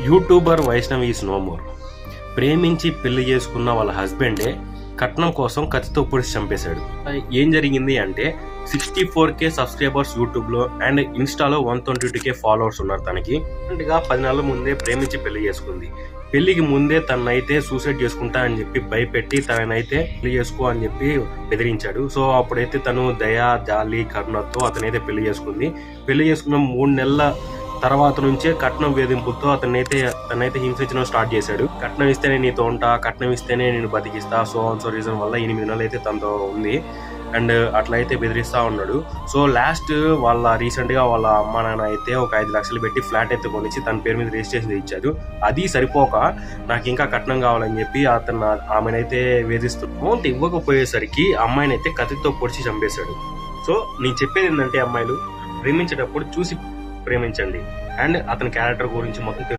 YouTuber Vaishnav is no more. ప్రేమించి పెళ్లి చేసుకున్న వాళ్ళ హస్బెండే కట్నం కోసం కత్తితో పొడిచి చంపేశాడు. ఏం జరిగింది అంటే 64K సబ్స్క్రైబర్స్ యూట్యూబ్లో అండ్ ఇన్స్టాలో 122K ఫాలోవర్స్ ఉన్నారు తనకి. 10 నెలల ముందే ప్రేమించి పెళ్లి చేసుకుంది. పెళ్లికి ముందే తనైతే సూసైడ్ చేసుకుంటా అని చెప్పి భయపెట్టి తననైతే పెళ్లి చేసుకో అని చెప్పి బెదిరించాడు. సో అప్పుడైతే తను దయా జాలి కరుణతో అతనైతే పెళ్లి చేసుకుంది. పెళ్లి చేసుకున్న 3 నెలల తర్వాత నుంచే కట్నం వేధింపులతో తనైతే హింసించడం స్టార్ట్ చేశాడు. కట్నం ఇస్తేనే నీతో ఉంటా, కట్నం ఇస్తేనే నేను బతికిస్తా, సో రీజన్ వల్ల 8 నెలలు అయితే తనతో ఉంది అండ్ అట్లా అయితే బెదిరిస్తా ఉన్నాడు. సో లాస్ట్ రీసెంట్గా వాళ్ళ అమ్మ నాన్న అయితే ఒక 5 లక్షలు పెట్టి ఫ్లాట్ అయితే కొనిచ్చి తన పేరు మీద రిజిస్ట్రేషన్ ఇచ్చారు. అది సరిపోక నాకు ఇంకా కట్నం కావాలని చెప్పి ఆమెనైతే వేధిస్తున్నాడు. అమౌంట్ ఇవ్వకపోయేసరికి అమ్మాయిని అయితే కత్తితో పొడిచి చంపేశాడు. సో నేను చెప్పేది ఏంటంటే, అమ్మాయిలు ప్రేమించేటప్పుడు చూసి ప్రేమించండి అండ్ అతని క్యారెక్టర్ గురించి మొత్తం